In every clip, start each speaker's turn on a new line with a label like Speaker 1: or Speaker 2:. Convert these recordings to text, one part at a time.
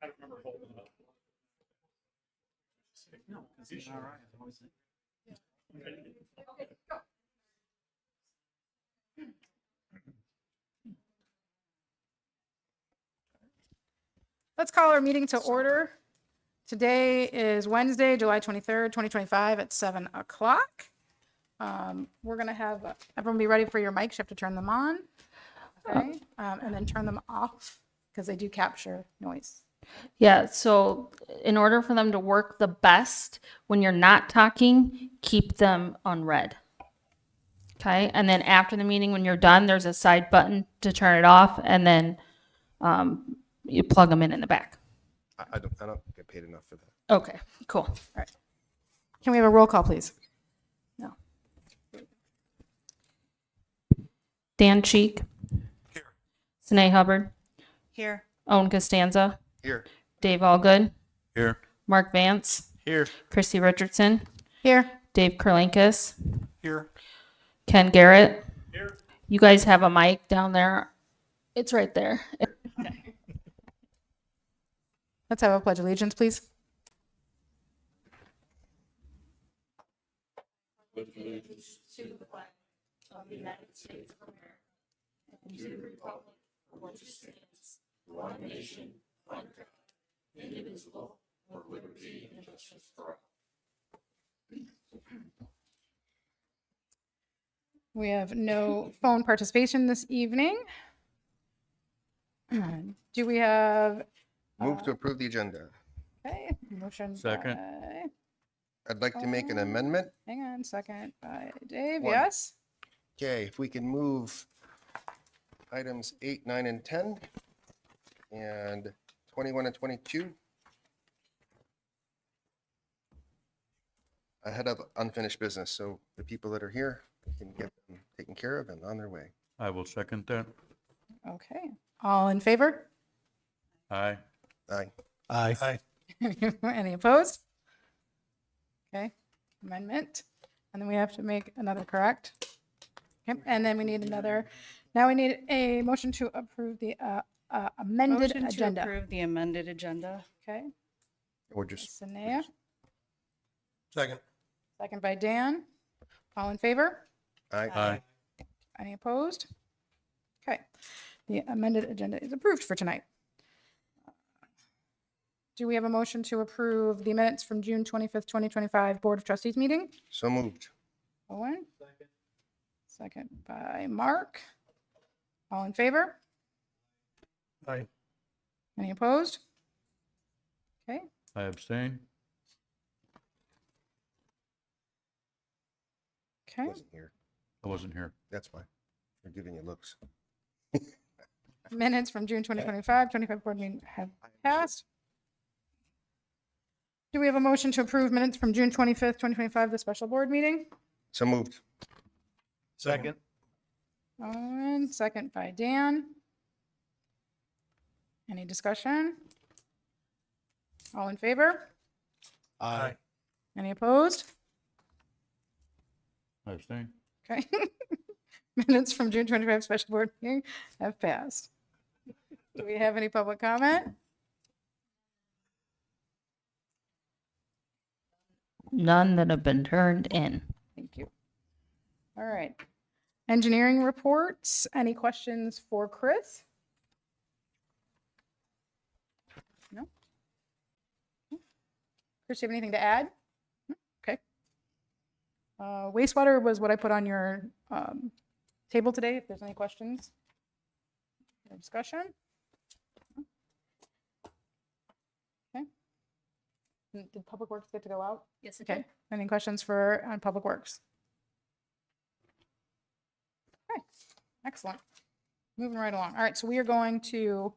Speaker 1: I don't remember holding it up. No, because he's all right.
Speaker 2: Let's call our meeting to order. Today is Wednesday, July 23rd, 2025 at 7 o'clock. We're going to have everyone be ready for your mics. You have to turn them on. Okay. And then turn them off because they do capture noise.
Speaker 3: Yeah, so in order for them to work the best, when you're not talking, keep them on red. Okay, and then after the meeting, when you're done, there's a side button to turn it off, and then you plug them in the back.
Speaker 4: I don't get paid enough for that.
Speaker 3: Okay, cool.
Speaker 2: All right. Can we have a roll call, please?
Speaker 3: No. Dan Cheek.
Speaker 4: Here.
Speaker 3: Sine Hubbard.
Speaker 2: Here.
Speaker 3: Owen Costanza.
Speaker 4: Here.
Speaker 3: Dave Allgood.
Speaker 4: Here.
Speaker 3: Mark Vance.
Speaker 4: Here.
Speaker 3: Christy Richardson.
Speaker 2: Here.
Speaker 3: Dave Kurlankis.
Speaker 4: Here.
Speaker 3: Ken Garrett.
Speaker 1: Here.
Speaker 3: You guys have a mic down there. It's right there.
Speaker 2: Let's have a pledge of allegiance, please. We have no phone participation this evening. Do we have
Speaker 4: Move to approve the agenda.
Speaker 2: okay, motion?
Speaker 5: Second.
Speaker 2: by-
Speaker 4: I'd like to make an amendment.
Speaker 2: Hang on, second by Dave.
Speaker 4: One.
Speaker 2: Yes.
Speaker 4: Okay, if we can move items 8, 9, and 10, and 21 and 22 ahead of unfinished business, so the people that are here can get them taken care of and on their way.
Speaker 5: I will second that.
Speaker 2: Okay. All in favor?
Speaker 5: Aye.
Speaker 4: Aye.
Speaker 5: Aye.
Speaker 2: Any opposed? Okay, amendment. And then we have to make another correct. Yep, and then we need another, now we need a motion to approve the amended
Speaker 6: Motion to
Speaker 2: agenda.
Speaker 6: approve the amended agenda.
Speaker 2: Okay,
Speaker 4: Or just,
Speaker 2: Sanea,
Speaker 4: second.
Speaker 2: second by Dan. All in favor?
Speaker 4: Aye.
Speaker 5: Aye.
Speaker 2: Any opposed? Okay, the amended agenda is approved for tonight. Do we have a motion to approve the minutes from June 25th, 2025 Board of Trustees meeting?
Speaker 4: So moved.
Speaker 2: Owen? Second by Mark. All in favor?
Speaker 4: Aye.
Speaker 2: Any opposed? Okay,
Speaker 5: I abstain.
Speaker 2: okay.
Speaker 4: Wasn't here.
Speaker 5: I wasn't here.
Speaker 4: That's why. They're giving you looks.
Speaker 2: Minutes from June 2025, 25 board meeting have passed. Do we have a motion to approve minutes from June 25th, 2025, the special board meeting?
Speaker 4: So moved.
Speaker 1: Second.
Speaker 2: Owen, second by Dan. Any discussion? All in favor?
Speaker 4: Aye.
Speaker 2: Any opposed?
Speaker 5: I abstain.
Speaker 2: Okay. Minutes from June 25 special board meeting have passed. Do we have any public comment?
Speaker 3: None that have been turned in.
Speaker 2: Thank you. All right. Engineering reports. Any questions for Chris? No? Chris, do you have anything to add? Okay. Wastewater was what I put on your table today, if there's any questions or discussion. Okay. Did Public Works get to go out?
Speaker 3: Yes,
Speaker 2: Okay. Any questions for on Public Works? Okay, excellent. Moving right along. All right, so we are going to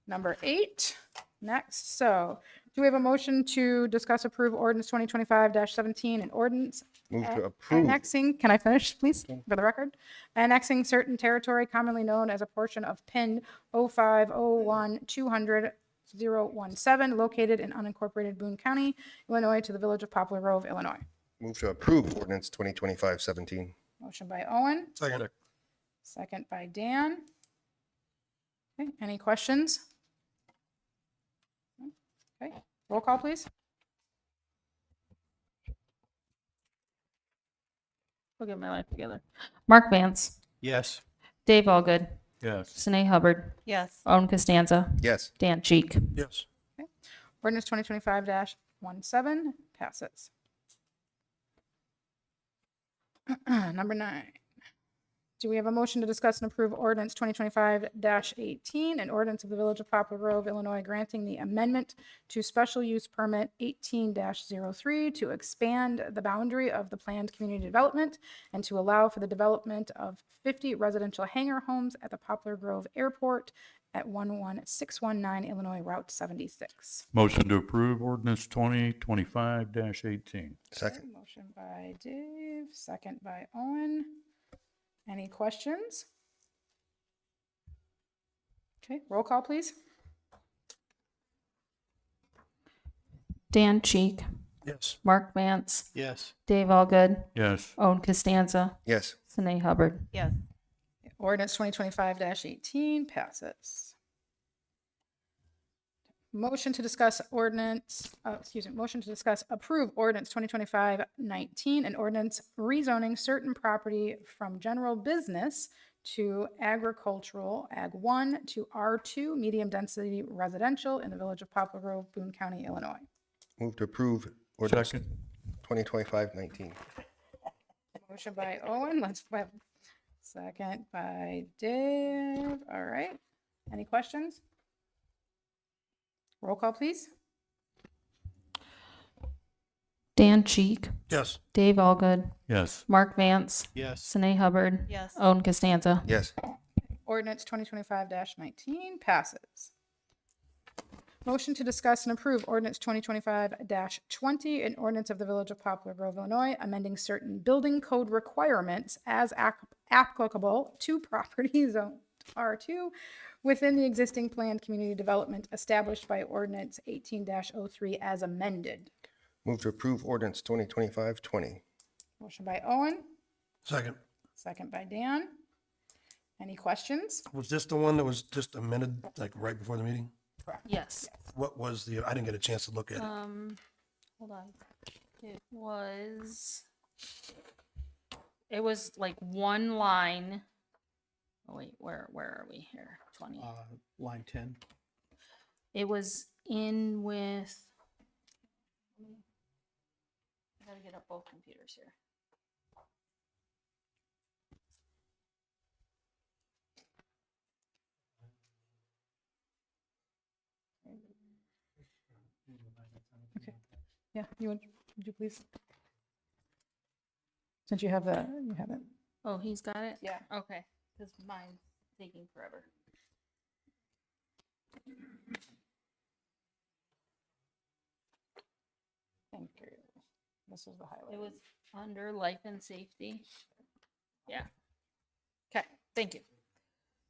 Speaker 2: number 8 next. So do we have a motion to discuss approve ordinance 2025-17 and ordinance
Speaker 4: Move to approve.
Speaker 2: annexing, can I finish, please, for the record? Annexing certain territory commonly known as a portion of PIN 0501-200-017 located in unincorporated Boone County, Illinois to the village of Poplar Grove, Illinois.
Speaker 4: Move to approve ordinance 2025-17.
Speaker 2: Motion by Owen,
Speaker 1: Second.
Speaker 2: second by Dan. Okay, any questions? Okay, roll call, please.
Speaker 3: We'll get my life together. Mark Vance,
Speaker 1: Yes.
Speaker 3: Dave Allgood,
Speaker 5: Yes.
Speaker 3: Sine Hubbard,
Speaker 6: Yes.
Speaker 3: Owen Costanza,
Speaker 4: Yes.
Speaker 3: Dan Cheek.
Speaker 1: Yes.
Speaker 2: Ordinance 2025-17 passes. Number 9. Do we have a motion to discuss and approve ordinance 2025-18, an ordinance of the Village of Poplar Grove, Illinois, granting the amendment to special use permit 18-03 to expand the boundary of the planned community development and to allow for the development of 50 residential hangar homes at the Poplar Grove Airport at 11619 Illinois Route 76.
Speaker 5: Motion to approve ordinance 2025-18.
Speaker 4: Second.
Speaker 2: Motion by Dave, second by Owen. Any questions? Okay, roll call, please.
Speaker 3: Dan Cheek,
Speaker 1: Yes.
Speaker 3: Mark Vance,
Speaker 1: Yes.
Speaker 3: Dave Allgood,
Speaker 5: Yes.
Speaker 3: Owen Costanza,
Speaker 4: Yes.
Speaker 3: Sine Hubbard.
Speaker 6: Yes.
Speaker 2: Ordinance 2025-18 passes. Motion to discuss motion to discuss approve ordinance 2025-19, an ordinance rezoning certain property from general business to agricultural, Ag 1 to R2, medium density residential in the Village of Poplar Grove, Boone County, Illinois.
Speaker 4: Move to approve ordinance
Speaker 5: Second.
Speaker 4: 2025-19.
Speaker 2: Motion by Owen, let's have second by Dave. All right. Any questions? Roll call, please.
Speaker 3: Dan Cheek,
Speaker 1: Yes.
Speaker 3: Dave Allgood,
Speaker 5: Yes.
Speaker 3: Mark Vance,
Speaker 1: Yes.
Speaker 3: Sine Hubbard,
Speaker 6: Yes.
Speaker 3: Owen Costanza.
Speaker 4: Yes.
Speaker 2: Ordinance 2025-19 passes. Motion to discuss and approve ordinance 2025-20, an ordinance of the Village of Poplar Grove, Illinois, amending certain building code requirements as applicable to property zone R2 within the existing planned community development established by ordinance 18-03 as amended.
Speaker 4: Move to approve ordinance 2025-20.
Speaker 2: Motion by Owen,
Speaker 1: Second.
Speaker 2: second by Dan. Any questions?
Speaker 7: Was this the one that was just amended like right before the meeting?
Speaker 3: Yes.
Speaker 7: What was the, I didn't get a chance to look at it.
Speaker 3: Hold on. It was like one line. Oh wait, where are we here? 20.
Speaker 1: Line 10.
Speaker 3: It was in with. I gotta get up both computers here.
Speaker 2: Okay. Yeah, would you please? Since you have it.
Speaker 3: Oh, he's got it?
Speaker 2: Yeah.
Speaker 3: Okay, because mine's taking forever.
Speaker 2: Thank you. This is the highlight.
Speaker 3: It was under life and safety. Yeah.
Speaker 2: Okay, thank you.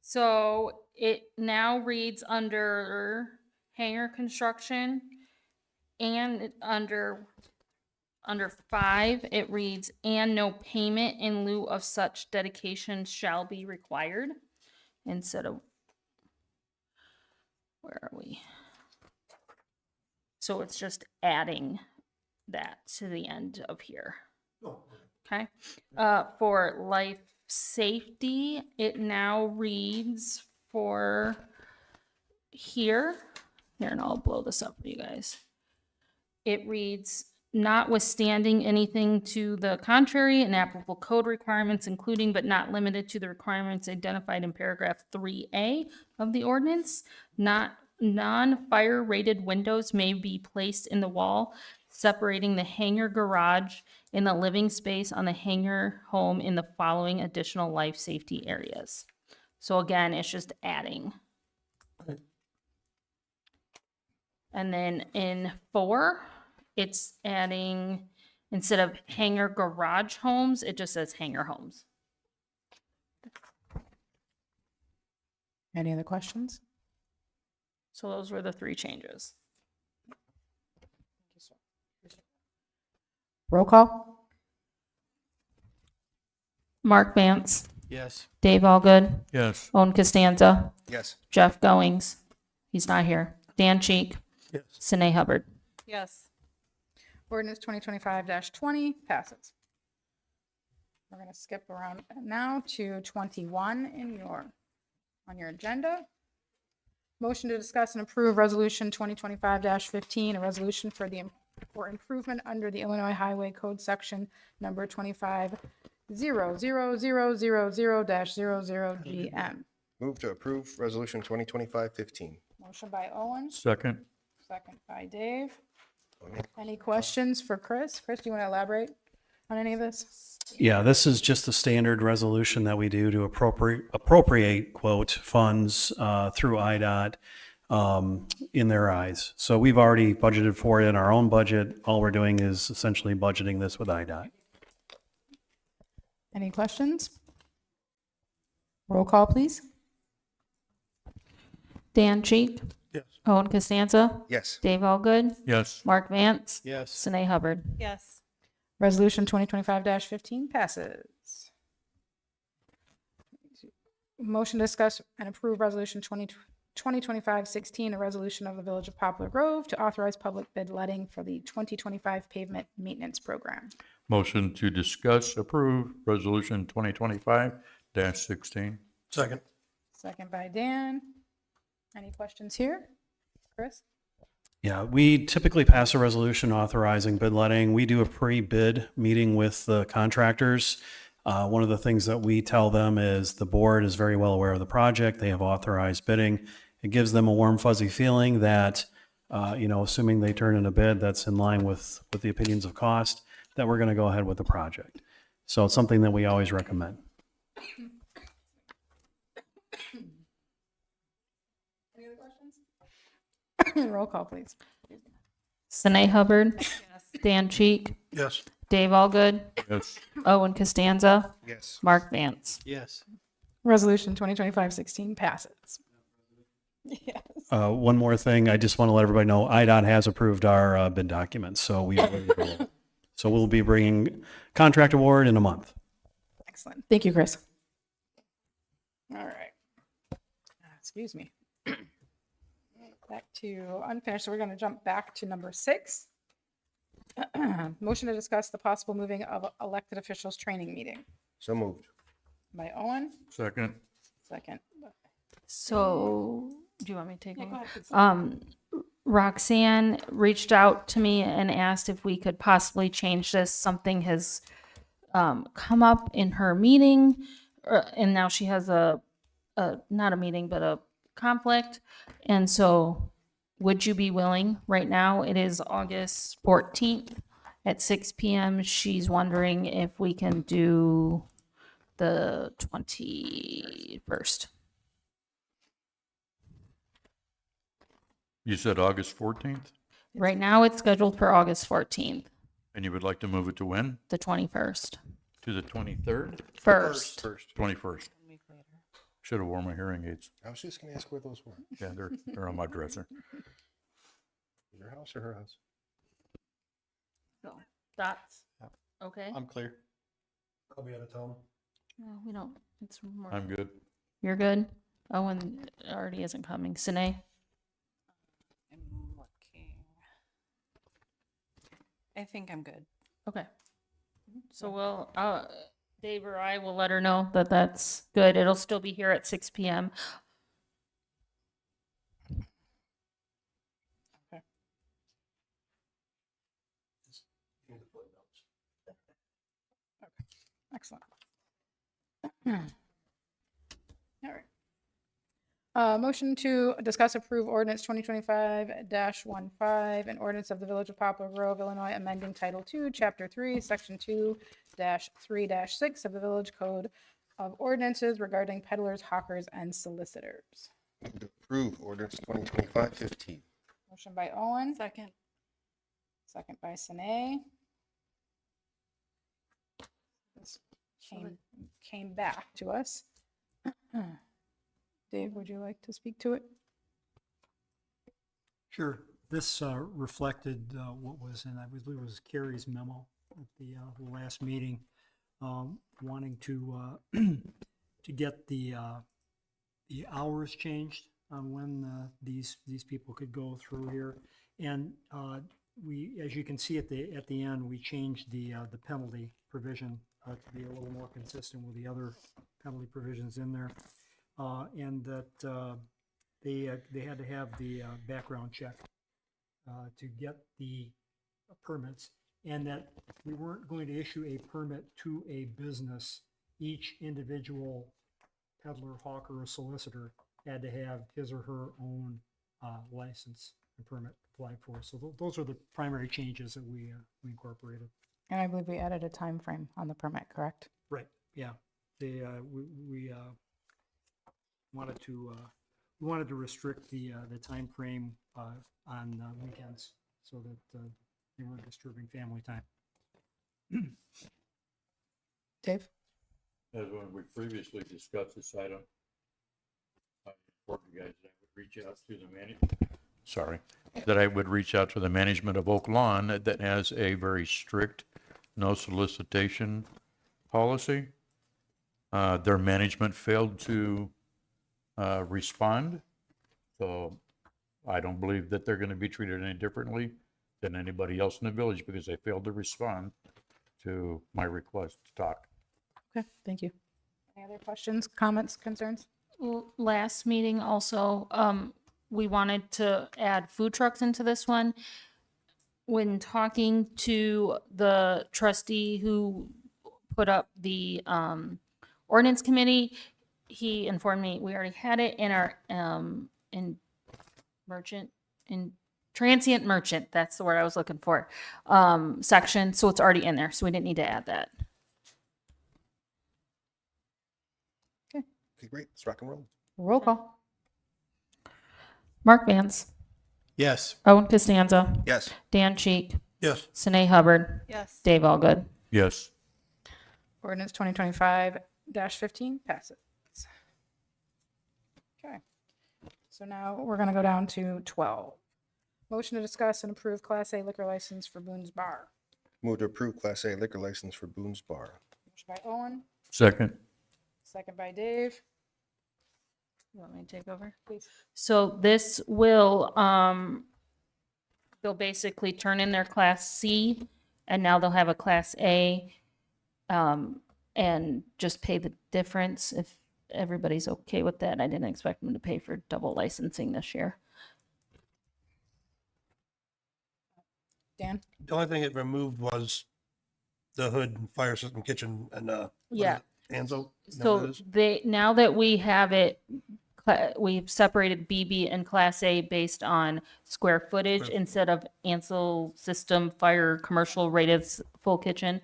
Speaker 3: So it now reads under hangar construction and under 5, it reads, and no payment in lieu of such dedication shall be required instead of, where are we? So it's just adding that to the end of here. Okay. For life safety, it now reads for here, and I'll blow this up for you guys. It reads, notwithstanding anything to the contrary and applicable code requirements, including but not limited to the requirements identified in paragraph 3A of the ordinance, non-fire rated windows may be placed in the wall separating the hangar garage in the living space on the hangar home in the following additional life safety areas. So again, it's just adding. And then in 4, it's adding, instead of hangar garage homes, it just says hangar homes.
Speaker 2: Any other questions?
Speaker 3: So those were the 3 changes.
Speaker 2: Roll call?
Speaker 3: Mark Vance,
Speaker 1: Yes.
Speaker 3: Dave Allgood,
Speaker 5: Yes.
Speaker 3: Owen Costanza,
Speaker 4: Yes.
Speaker 3: Jeff Goings. He's not here. Dan Cheek,
Speaker 7: Yes.
Speaker 3: Sine Hubbard.
Speaker 6: Yes.
Speaker 2: Ordinance 2025-20 passes. We're going to skip around now to 21 on your agenda. Motion to discuss and approve Resolution 2025-15, a resolution for improvement under the Illinois Highway Code Section number 25-00000-00GM.
Speaker 4: Move to approve Resolution 2025-15.
Speaker 2: Motion by Owen,
Speaker 5: Second.
Speaker 2: second by Dave. Any questions for Chris? Chris, do you want to elaborate on any of this?
Speaker 8: Yeah, this is just the standard resolution that we do to appropriate quote funds through IDOT in their eyes. So we've already budgeted for it in our own budget. All we're doing is essentially budgeting this with IDOT.
Speaker 2: Any questions? Roll call, please.
Speaker 3: Dan Cheek,
Speaker 7: Yes.
Speaker 3: Owen Costanza,
Speaker 4: Yes.
Speaker 3: Dave Allgood,
Speaker 5: Yes.
Speaker 3: Mark Vance,
Speaker 1: Yes.
Speaker 3: Sine Hubbard.
Speaker 6: Yes.
Speaker 2: Resolution 2025-15 passes. Motion to discuss and approve Resolution 2025-16, a resolution of the Village of Poplar Grove to authorize public bid letting for the 2025 pavement maintenance program.
Speaker 5: Motion to discuss, approve Resolution 2025-16.
Speaker 7: Second.
Speaker 2: Second by Dan. Any questions here? Chris?
Speaker 8: Yeah, we typically pass a resolution authorizing bid letting. We do a pre-bid meeting with the contractors. One of the things that we tell them is the board is very well aware of the project. They have authorized bidding. It gives them a warm, fuzzy feeling that, assuming they turn in a bid that's in line with the opinions of cost, that we're going to go ahead with the project. So it's something that we always recommend.
Speaker 2: Any other questions? Roll call, please.
Speaker 3: Sine Hubbard,
Speaker 6: Yes.
Speaker 3: Dan Cheek,
Speaker 7: Yes.
Speaker 3: Dave Allgood,
Speaker 5: Yes.
Speaker 3: Owen Costanza,
Speaker 4: Yes.
Speaker 3: Mark Vance.
Speaker 1: Yes.
Speaker 2: Resolution 2025-16 passes. Yes.
Speaker 8: One more thing, I just want to let everybody know, IDOT has approved our bid documents, so we'll be bringing contract award in a month.
Speaker 2: Excellent. Thank you, Chris. All right. Excuse me. Back to unfinished. So we're going to jump back to number 6. Motion to discuss the possible moving of elected officials training meeting
Speaker 4: So moved.
Speaker 2: by Owen.
Speaker 5: Second.
Speaker 2: Second.
Speaker 3: So, do you want me to take
Speaker 2: Yeah,
Speaker 3: over?
Speaker 2: go ahead, please.
Speaker 3: Roxanne reached out to me and asked if we could possibly change this. Something has come up in her meeting, and now she has a not a meeting, but a conflict. And so, would you be willing? Right now, it is August 14th at 6 p.m. She's wondering if we can do the 21st.
Speaker 5: You said August 14th,
Speaker 3: Right now, it's scheduled for August 14th,
Speaker 5: and you would like to move it to when?
Speaker 3: the 21st.
Speaker 5: To the 23rd?
Speaker 3: First.
Speaker 5: 21st. Should have worn my hearing aids.
Speaker 4: I was just going to ask where those were.
Speaker 5: Yeah, they're on my dresser.
Speaker 4: Your house or her house?
Speaker 3: So, that's okay.
Speaker 1: I'm clear.
Speaker 7: I'll be out of town.
Speaker 3: No, we don't. It's more.
Speaker 5: I'm good.
Speaker 3: You're good. Owen already isn't coming. Sine.
Speaker 6: I'm looking. I think I'm good.
Speaker 3: Okay. So we'll, Dave or I will let her know that that's good. It'll still be here at 6 p.m.
Speaker 2: Excellent. All right. Motion to discuss approve ordinance 2025-15, an ordinance of the Village of Poplar Grove, Illinois, amending Title II, Chapter 3, Section 2-3-6 of the Village Code of Ordinances regarding peddlers, hawkers, and solicitors.
Speaker 4: Move to approve ordinance 2025-15.
Speaker 2: Motion by Owen,
Speaker 6: Second.
Speaker 2: second by Sine. This came back to us. Dave, would you like to speak to it?
Speaker 9: Sure. This reflected what was in, I believe it was Carrie's memo at the last meeting.
Speaker 7: wanting to to get the hours changed on when these people could go through here. And we, as you can see at the end, we changed the penalty provision to be a little more consistent with the other penalty provisions in there. And that they had to have the background check to get the permits, and that we weren't going to issue a permit to a business. Each individual peddler, hawker, or solicitor had to have his or her own license and permit applied for. So those are the primary changes that we incorporated.
Speaker 2: And I believe we added a time frame on the permit, correct?
Speaker 7: Right. Yeah. We wanted to restrict the time frame on weekends so that they weren't disturbing family time.
Speaker 2: Dave?
Speaker 5: As when we previously discussed this item, I informed you guys that I would reach out to the management of Oak Lawn that has a very strict no solicitation policy. Their management failed to respond, so I don't believe that they're going to be treated any differently than anybody else in the village because they failed to respond to my request to talk.
Speaker 2: Okay, thank you. Any other questions, comments, concerns?
Speaker 3: Last meeting also, we wanted to add food trucks into this one. When talking to the trustee who put up the ordinance committee, he informed me we already had it in our transient merchant, that's the word I was looking for, section, so it's already in there, so we didn't need to add that.
Speaker 4: Okay, great. Let's rock and roll.
Speaker 2: Roll call.
Speaker 3: Mark Vance,
Speaker 1: Yes.
Speaker 3: Owen Costanza,
Speaker 4: Yes.
Speaker 3: Dan Cheek,
Speaker 1: Yes.
Speaker 3: Sine Hubbard,
Speaker 6: Yes.
Speaker 3: Dave Allgood.
Speaker 5: Yes.
Speaker 2: Ordinance 2025-15 passes. Okay. So now we're going to go down to 12. Motion to discuss and approve Class A liquor license for Boone's Bar.
Speaker 4: Move to approve Class A liquor license for Boone's Bar.
Speaker 2: Motion by Owen,
Speaker 5: Second.
Speaker 2: second by Dave.
Speaker 3: You want me to take over?
Speaker 2: Please.
Speaker 3: So this will, they'll basically turn in their Class C, and now they'll have a Class A, and just pay the difference if everybody's okay with that. I didn't expect them to pay for double licensing this year.
Speaker 2: Dan?
Speaker 1: The only thing it removed was the hood and fire system kitchen and,
Speaker 3: Yeah.
Speaker 1: Anzo.
Speaker 3: So now that we have it, we've separated BB and Class A based on square footage
Speaker 1: Square-
Speaker 3: instead of Ansel system, fire, commercial rated full kitchen.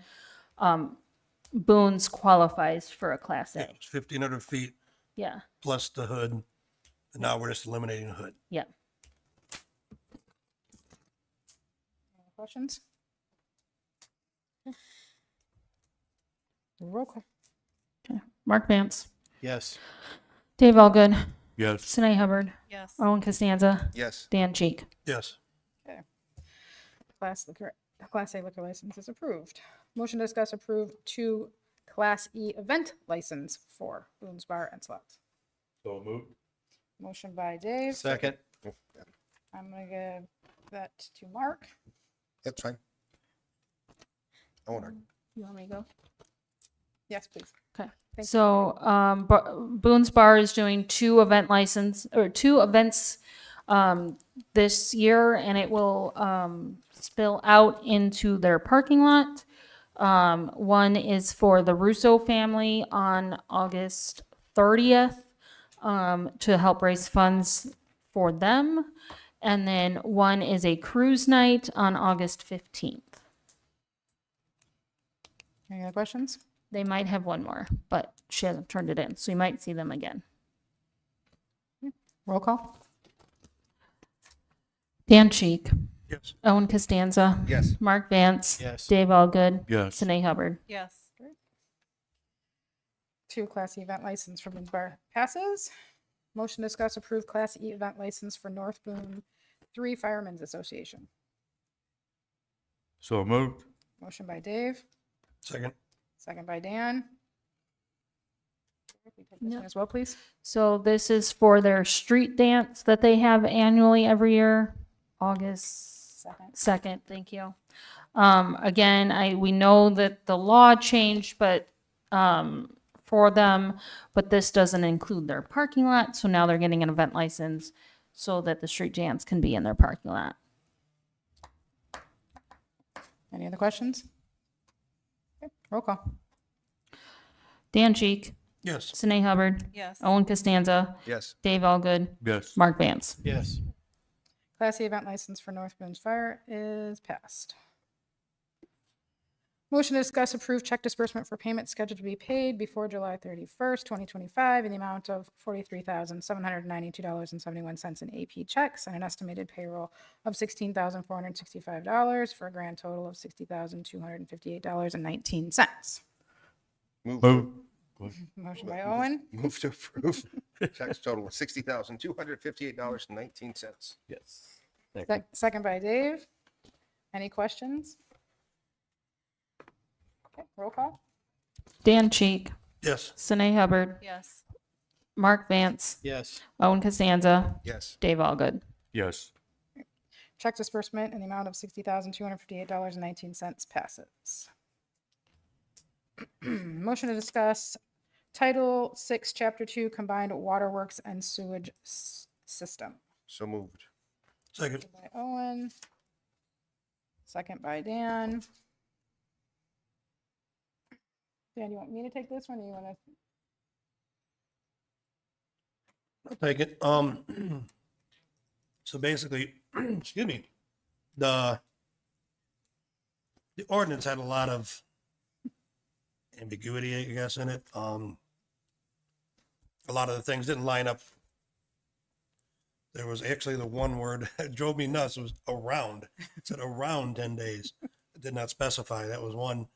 Speaker 3: Boone's qualifies for a Class
Speaker 1: Yeah,
Speaker 3: A.
Speaker 1: it's 1,500 feet
Speaker 3: Yeah,
Speaker 1: plus the hood. And now we're just eliminating the hood.
Speaker 3: yeah.
Speaker 2: Any questions? Roll call.
Speaker 3: Mark Vance,
Speaker 1: Yes.
Speaker 3: Dave Allgood,
Speaker 5: Yes.
Speaker 3: Sine Hubbard,
Speaker 6: Yes.
Speaker 3: Owen Costanza,
Speaker 4: Yes.
Speaker 3: Dan Cheek.
Speaker 1: Yes.
Speaker 2: Class A liquor license is approved. Motion to discuss approve 2 Class E event license for Boone's Bar and Slots.
Speaker 5: So moved.
Speaker 2: Motion by Dave.
Speaker 1: Second.
Speaker 2: I'm gonna give that to Mark.
Speaker 4: That's fine. I want to.
Speaker 3: You want me to go?
Speaker 2: Yes, please.
Speaker 3: Okay.
Speaker 2: Thank you.
Speaker 3: So, Boone's Bar is doing 2 events this year, and it will spill out into their parking lot. One is for the Russo family on August 30th to help raise funds for them. And then one is a cruise night on August 15th.
Speaker 2: Any other questions?
Speaker 3: They might have one more, but she hasn't turned it in, so you might see them again.
Speaker 2: Roll call.
Speaker 3: Dan Cheek,
Speaker 1: Yes.
Speaker 3: Owen Costanza,
Speaker 4: Yes.
Speaker 3: Mark Vance,
Speaker 1: Yes.
Speaker 3: Dave Allgood,
Speaker 5: Yes.
Speaker 3: Sine Hubbard.
Speaker 6: Yes.
Speaker 2: 2 Class E event license for Boone's Bar passes. Motion to discuss approve Class E event license for North Boone 3 Firemen's Association.
Speaker 5: So moved.
Speaker 2: Motion by Dave,
Speaker 1: Second.
Speaker 2: Second by Dan. If we take this
Speaker 3: Yep.
Speaker 2: one as well, please.
Speaker 3: So this is for their street dance that they have annually every year, August
Speaker 2: Second.
Speaker 3: 2nd. Thank you. Again, we know that the law changed, but, for them, but this doesn't include their parking lot. So now they're getting an event license so that the street dance can be in their parking lot.
Speaker 2: Any other questions? Okay, roll call.
Speaker 3: Dan Cheek,
Speaker 1: Yes.
Speaker 3: Sine Hubbard,
Speaker 6: Yes.
Speaker 3: Owen Costanza,
Speaker 4: Yes.
Speaker 3: Dave Allgood,
Speaker 5: Yes.
Speaker 3: Mark Vance.
Speaker 1: Yes.
Speaker 2: Class C event license for North Bend Fire is passed. Motion to discuss approved check disbursement for payment scheduled to be paid before July 31st, 2025 in the amount of $43,792.71 in AP checks and an estimated payroll of $16,465 for a grand total of $60,258.19.
Speaker 4: Move.
Speaker 5: Move.
Speaker 2: Motion by Owen,
Speaker 4: Move to approve. Checks total of $60,258.19.
Speaker 5: Yes.
Speaker 2: second by Dave. Any questions? Okay, roll call.
Speaker 3: Dan Cheek,
Speaker 1: Yes.
Speaker 3: Sine Hubbard,
Speaker 6: Yes.
Speaker 3: Mark Vance,
Speaker 1: Yes.
Speaker 3: Owen Costanza,
Speaker 4: Yes.
Speaker 3: Dave Allgood.
Speaker 5: Yes.
Speaker 2: Check disbursement in the amount of $60,258.19 passes. Motion to discuss Title 6, Chapter 2, Combined Waterworks and Sewage System.
Speaker 4: So moved.
Speaker 1: Second.
Speaker 2: By Owen. Second by Dan. Dan, you want me to take this one or you want to?
Speaker 1: I'll take it. So basically, excuse me, the ordinance had a lot of ambiguity, I guess, in it. A lot of the things didn't line up. There was actually the one word that drove me nuts. It was around. It said around 10 days. It did not specify. That was one.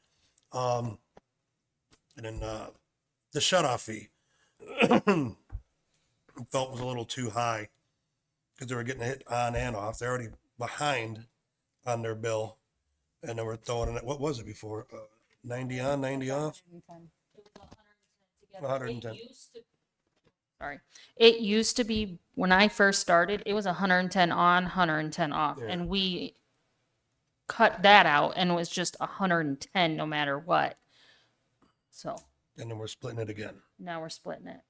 Speaker 1: And then the shut-off fee felt was a little too high because they were getting hit on and off. They're already behind on their bill, and then we're throwing in it. What was it before? 90 on, 90 off. 110.
Speaker 3: Sorry. It used to be, when I first started, it was 110 on, 110 off.
Speaker 1: Yeah.
Speaker 3: And we cut that out and it was just 110 no matter what. So
Speaker 1: And then we're splitting it again.
Speaker 3: now we're splitting it.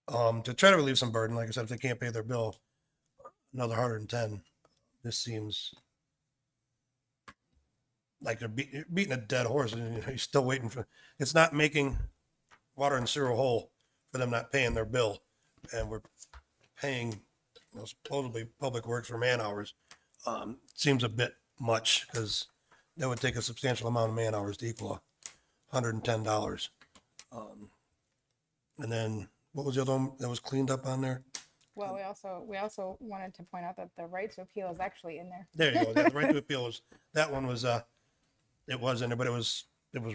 Speaker 1: To try to relieve some burden, like I said, if they can't pay their bill, another 110. This seems like they're beating a dead horse, and you're still waiting for. It's not making water and sewer whole for them not paying their bill, and we're paying, supposedly public works for man hours. Seems a bit much because that would take a substantial amount of man hours to equal $110. And then what was the other one that was cleaned up on there?
Speaker 2: Well, we also wanted to point out that the right to appeal is actually in there.
Speaker 1: There you go. The right to appeal was, that one was, it was in there, but it was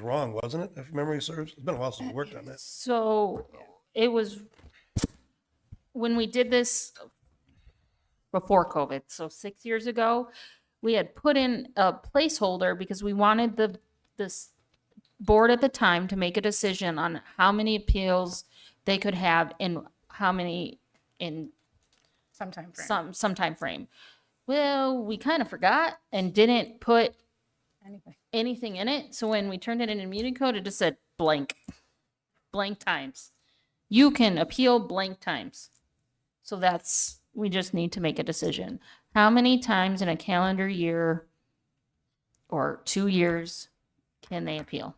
Speaker 1: wrong, wasn't it? If memory serves. It's been a while since we worked on that.
Speaker 3: So it was, when we did this before COVID, so 6 years ago, we had put in a placeholder because we wanted this board at the time to make a decision on how many appeals they could have and how many in
Speaker 2: Sometime frame.
Speaker 3: some time frame. Well, we kind of forgot and didn't put
Speaker 2: Anything.
Speaker 3: anything in it. So when we turned it in meeting code, it just said blank times. You can appeal blank times. So we just need to make a decision. How many times in a calendar year or 2 years can they appeal?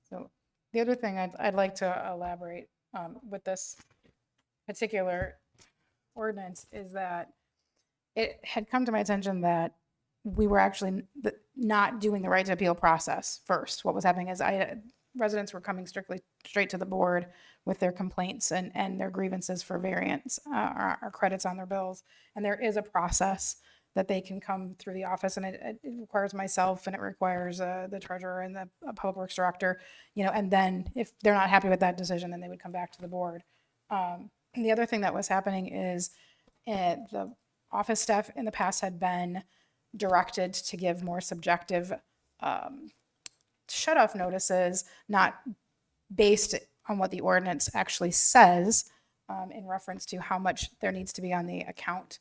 Speaker 2: So the other thing I'd like to elaborate with this particular ordinance is that it had come to my attention that we were actually not doing the right to appeal process first. What was happening is residents were coming straight to the board with their complaints and their grievances for variance or credits on their bills. And there is a process that they can come through the office, and it requires myself and it requires the treasurer and the public works director, and then if they're not happy with that decision, then they would come back to the board. The other thing that was happening is the office staff in the past had been directed to give more subjective shut-off notices, not based on what the ordinance actually says in reference to how much there needs to be on the account.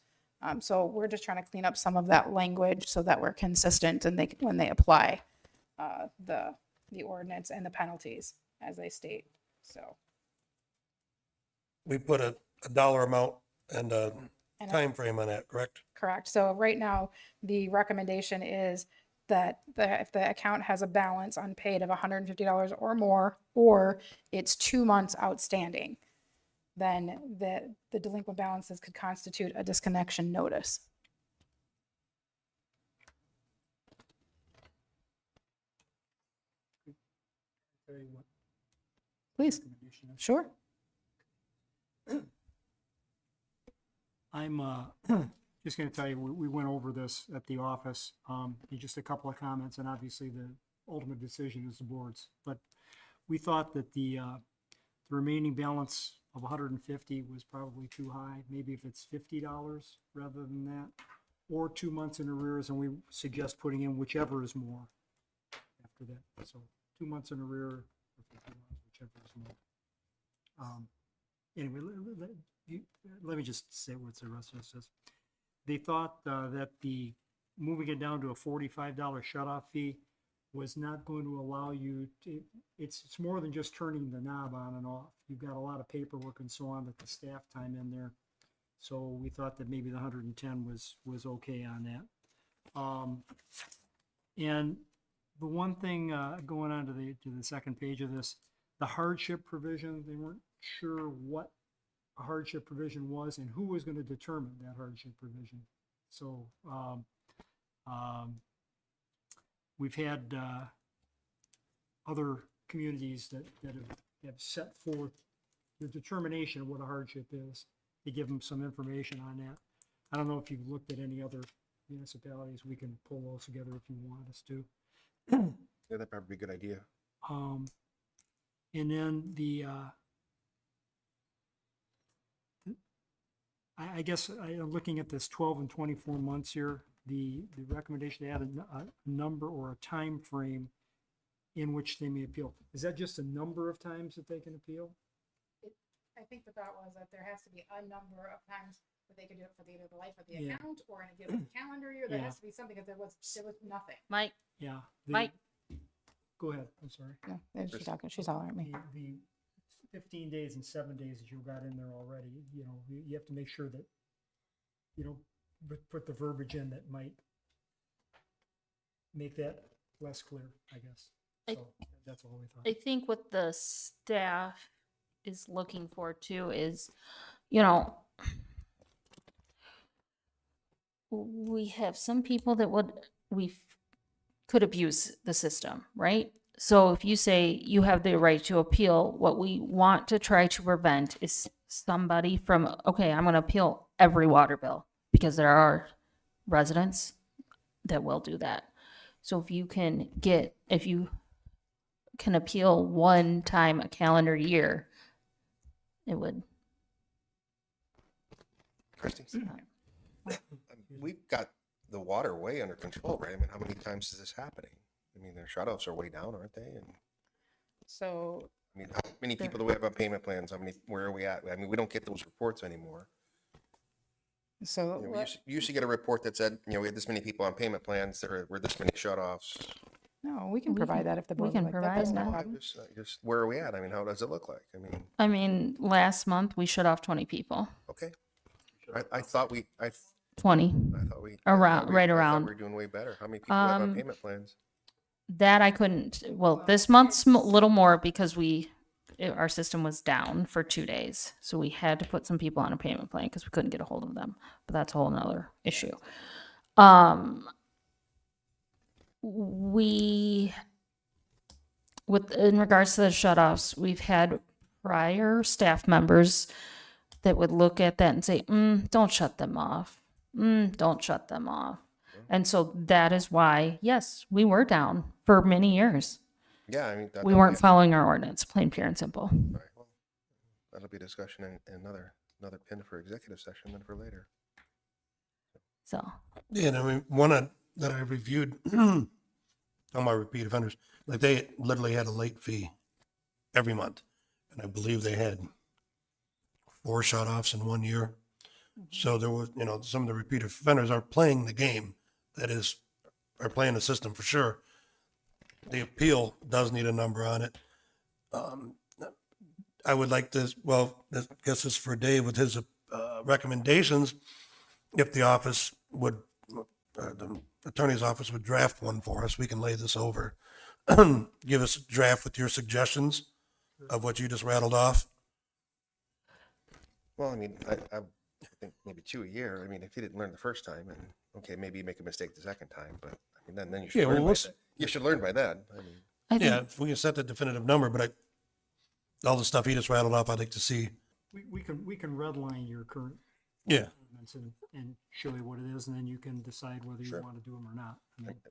Speaker 2: So we're just trying to clean up some of that language so that we're consistent and when they apply the ordinance and the penalties as they state. So
Speaker 1: We put a dollar amount and a
Speaker 2: And a-
Speaker 1: time frame on that, correct?
Speaker 2: correct. So right now, the recommendation is that if the account has a balance unpaid of $150 or more, or it's 2 months outstanding, then the delinquent balances could constitute a disconnection notice.
Speaker 7: Tell you what
Speaker 2: Please,
Speaker 7: recommendation is.
Speaker 2: sure.
Speaker 7: I'm just going to tell you, we went over this at the office. Just a couple of comments, and obviously the ultimate decision is the board's. But we thought that the remaining balance of 150 was probably too high. Maybe if it's $50 rather than that, or 2 months in arrears, and we suggest putting in whichever is more after that. So 2 months in arrear, or $50, whichever is more. Anyway, let me just say what the rest of this is. They thought that the moving it down to a $45 shut-off fee was not going to allow you to, it's more than just turning the knob on and off. You've got a lot of paperwork and so on that the staff time in there. So we thought that maybe the 110 was okay on that. And the one thing going on to the second page of this, the hardship provision, they weren't sure what a hardship provision was and who was going to determine that hardship provision. So we've had other communities that have set forth the determination of what a hardship is. They give them some information on that. I don't know if you've looked at any other municipalities. We can pull those together if you want us to.
Speaker 4: Yeah, that'd probably be a good idea.
Speaker 7: And then I guess I'm looking at this 12 and 24 months here, the recommendation to add a number or a time frame in which they may appeal. Is that just a number of times that they can appeal?
Speaker 2: I think the thought was that there has to be a number of times that they could do it for either the life of the
Speaker 7: Yeah.
Speaker 2: account or in a given calendar year. There
Speaker 7: Yeah.
Speaker 2: has to be something, because there was nothing.
Speaker 3: Mike,
Speaker 7: Yeah.
Speaker 3: Mike.
Speaker 7: Go ahead, I'm sorry.
Speaker 2: No, she's talking, she's hollering at me.
Speaker 7: The 15 days and 7 days that you got in there already, you have to make sure that you don't put the verbiage in that might make that less clear, I guess. So that's all we thought.
Speaker 3: I think what the staff is looking for too is, we have some people that could abuse the system, right? So if you say you have the right to appeal, what we want to try to prevent is somebody from, okay, I'm going to appeal every water bill, because there are residents that will do that. So if you can appeal one time a calendar year, it would.
Speaker 4: Christie? We've got the water way under control, right? I mean, how many times is this happening? I mean, their shut-offs are way down, aren't they? And
Speaker 2: So
Speaker 4: I mean, how many people do we have on payment plans? Where are we at? I mean, we don't get those reports anymore. We used to get a report that said, we had this many people on payment plans, there were this many shut-offs.
Speaker 2: no, we can
Speaker 3: We
Speaker 2: provide
Speaker 3: can-
Speaker 2: that if the
Speaker 3: we
Speaker 2: board
Speaker 3: can
Speaker 2: would like that.
Speaker 3: provide
Speaker 2: That's no
Speaker 3: that.
Speaker 2: problem.
Speaker 4: Just where are we at? I mean, how does it look like?
Speaker 3: I mean, last month we shut off 20 people.
Speaker 4: Okay. I thought we,
Speaker 3: 20.
Speaker 4: around,
Speaker 3: right
Speaker 4: I thought
Speaker 3: around.
Speaker 4: we were doing way better. How many people have on
Speaker 3: Um,
Speaker 4: payment plans?
Speaker 3: That I couldn't, this month's a little more because our system was down for 2 days. So we had to put some people on a payment plan because we couldn't get a hold of them. But that's a whole nother issue. In regards to the shut-offs, we've had prior staff members that would look at that and say, don't shut them off. Don't shut them off. And so that is why, yes, we were down for many years.
Speaker 4: Yeah, I mean.
Speaker 3: We weren't following our ordinance, plain, pure, and simple.
Speaker 4: Right, well, that'll be a discussion and another pin for executive session than for later.
Speaker 3: So,
Speaker 2: Oh,
Speaker 1: Yeah, and I mean, that I reviewed, talking about repeat offenders, like they literally had a late fee every month. And I believe they had 4 shut-offs in 1 year. So there was, some of the repeat offenders are playing the game. That is, are playing the system for sure. The appeal does need a number on it. I would like to, well, I guess it's for Dave with his recommendations. If the office would, the attorney's office would draft one for us, we can lay this over. Give us a draft with your suggestions of what you just rattled off.
Speaker 4: Well, I mean, I think maybe 2 a year. I mean, if you didn't learn the first time, and okay, maybe you make a mistake the second time, but I mean, then you should
Speaker 1: Yeah, well,
Speaker 4: learn by
Speaker 1: let's-
Speaker 4: then. You should learn by then. I mean,
Speaker 3: I
Speaker 1: Yeah,
Speaker 3: think,
Speaker 1: if we can set the definitive number, but all the stuff he just rattled off, I'd like to see.
Speaker 7: We can redline your current
Speaker 1: Yeah.
Speaker 7: ordinance and show you what it is, and then you can decide whether you
Speaker 4: Sure.
Speaker 7: want to do them or not.